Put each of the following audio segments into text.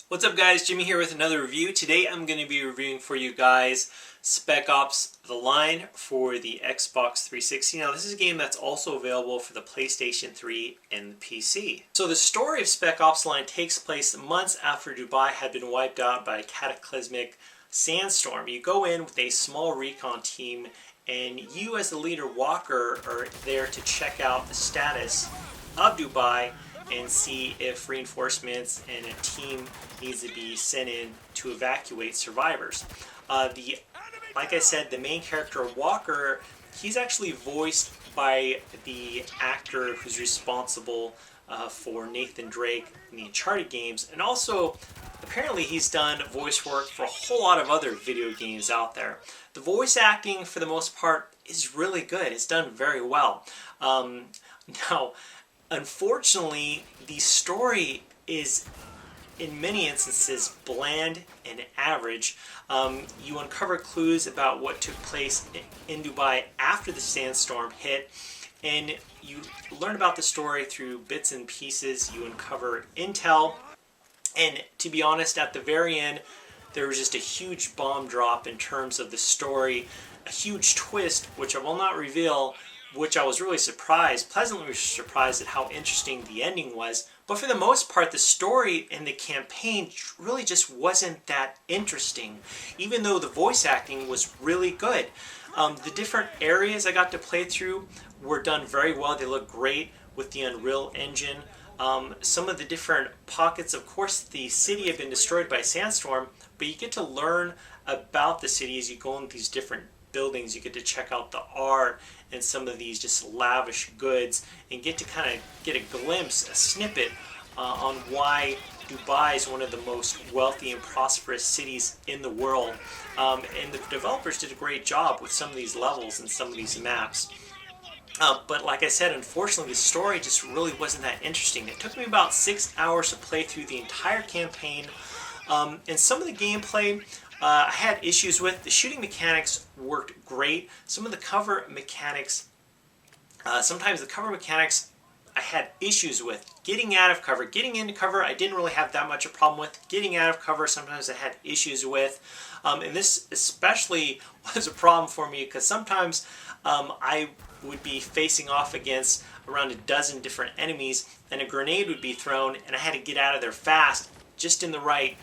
What's up guys, Jimmy here with another review. Today I'm going to be reviewing for you guys Spec Ops The Line for the Xbox 360. Now this is a game that's also available for the PlayStation 3 and the PC. So the story of Spec Ops The Line takes place months after Dubai had been wiped out by a cataclysmic sandstorm. You go in with a small recon team and you as the leader Walker are there to check out the status of Dubai and see if reinforcements and a team needs to be sent in to evacuate survivors. Like I said, the main character Walker, he's actually voiced by the actor who's responsible for Nathan Drake in the Uncharted games, and also apparently he's done voice work for a whole lot of other video games out there. The voice acting for the most part is really good. It's done very well. Now, unfortunately, the story is in many instances bland and average. You uncover clues about what took place in Dubai after the sandstorm hit, and you learn about the story through bits and pieces. You uncover intel, and to be honest, at the very end there was just a huge bomb drop in terms of the story, a huge twist which I will not reveal, which I was really pleasantly surprised at how interesting the ending was. But for the most part, the story and the campaign really just wasn't that interesting, even though the voice acting was really good. The different areas I got to play through were done very well. They look great with the Unreal Engine. Some of the different pockets, of course, the city had been destroyed by a sandstorm, but you get to learn about the city as you go in these different buildings. You get to check out the art and some of these just lavish goods and get to kind of get a glimpse, a snippet on why Dubai is one of the most wealthy and prosperous cities in the world. And the developers did a great job with some of these levels and some of these maps. But like I said, unfortunately the story just really wasn't that interesting. It took me about 6 hours to play through the entire campaign, and some of the gameplay I had issues with. The shooting mechanics worked great. Some of the cover mechanics, sometimes the cover mechanics I had issues with. Getting out of cover, getting into cover, I didn't really have that much a problem with. Getting out of cover, sometimes I had issues with. And this especially was a problem for me because sometimes I would be facing off against around a dozen different enemies and a grenade would be thrown and I had to get out of there fast, just in the right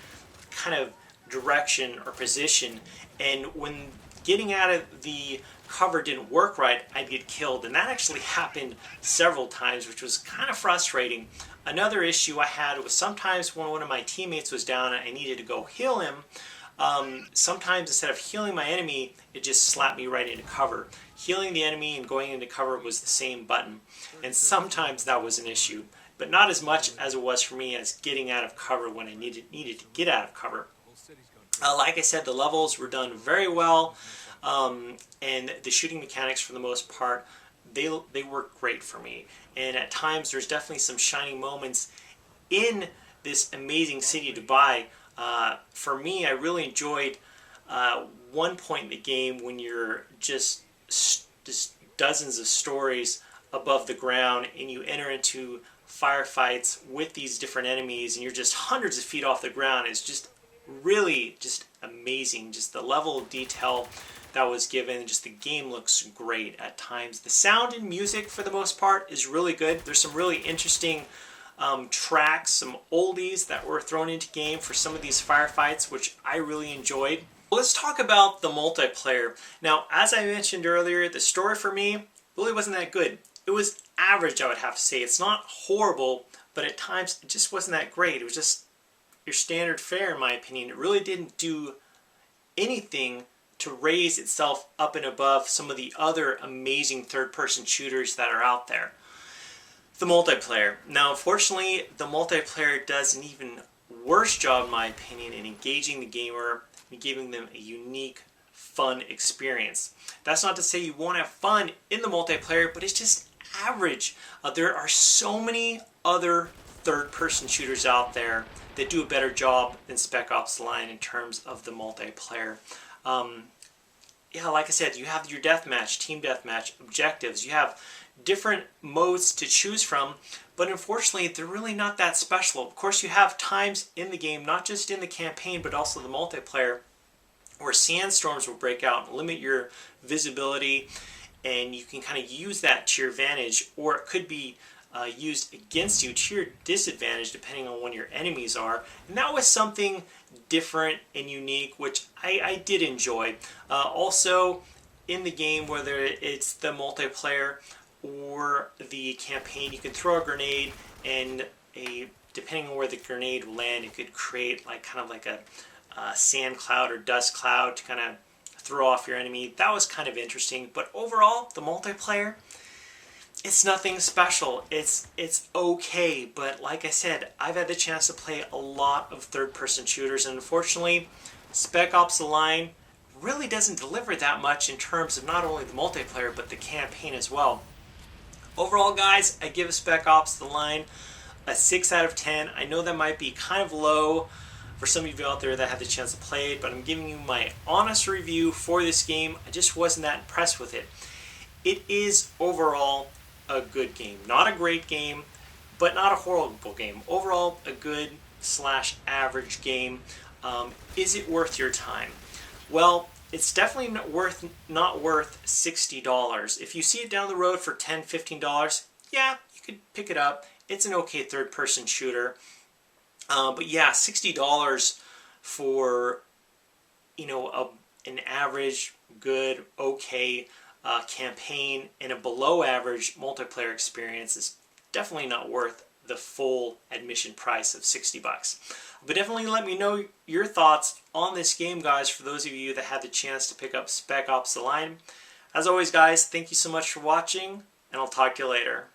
kind of direction or position, and when getting out of the cover didn't work right, I'd get killed, and that actually happened several times, which was kind of frustrating. Another issue I had was sometimes when one of my teammates was down and I needed to go heal him, sometimes instead of healing my enemy, it just slapped me right into cover. Healing the enemy and going into cover was the same button, and sometimes that was an issue, but not as much as it was for me as getting out of cover when I needed to get out of cover. Like I said, the levels were done very well, and the shooting mechanics for the most part, they work great for me. And at times there's definitely some shining moments in this amazing city, Dubai. For me, I really enjoyed one point in the game when you're just dozens of stories above the ground and you enter into firefights with these different enemies and you're just hundreds of feet off the ground. It's just really just amazing. Just the level of detail that was given, just the game looks great at times. The sound and music for the most part is really good. There's some really interesting tracks, some oldies that were thrown into game for some of these firefights, which I really enjoyed. Let's talk about the multiplayer. Now, as I mentioned earlier, the story for me really wasn't that good. It was average, I would have to say. It's not horrible, but at times it just wasn't that great. It was just your standard fare, in my opinion. It really didn't do anything to raise itself up and above some of the other amazing third-person shooters that are out there. The multiplayer. Now, unfortunately, the multiplayer does an even worse job, in my opinion, in engaging the gamer and giving them a unique, fun experience. That's not to say you won't have fun in the multiplayer, but it's just average. There are so many other third-person shooters out there that do a better job than Spec Ops The Line in terms of the multiplayer. Yeah, like I said, you have your deathmatch, team deathmatch, objectives. You have different modes to choose from, but unfortunately they're really not that special. Of course, you have times in the game, not just in the campaign but also the multiplayer, where sandstorms will break out and limit your visibility, and you can kind of use that to your advantage, or it could be used against you to your disadvantage depending on when your enemies are. And that was something different and unique, which I did enjoy. Also in the game, whether it's the multiplayer or the campaign, you can throw a grenade, and depending on where the grenade will land, it could create kind of like a sand cloud or dust cloud to kind of throw off your enemy. That was kind of interesting, but overall the multiplayer, it's nothing special. It's okay, but like I said, I've had the chance to play a lot of third-person shooters, and unfortunately Spec Ops: The Line really doesn't deliver that much in terms of not only the multiplayer but the campaign as well. Overall, guys, I give Spec Ops: The Line a 6 out of 10. I know that might be kind of low for some of you out there that had the chance to play it, but I'm giving you my honest review for this game. I just wasn't that impressed with it. It is overall a good game. Not a great game, but not a horrible game. Overall, a good / average game. Is it worth your time? Well, it's definitely not worth $60. If you see it down the road for $10, $15, yeah, you could pick it up. It's an okay third-person shooter. But yeah, $60 for an average, good, okay campaign and a below average multiplayer experience is definitely not worth the full admission price of $60. But definitely let me know your thoughts on this game, guys, for those of you that had the chance to pick up Spec Ops: The Line. As always, guys, thank you so much for watching, and I'll talk to you later.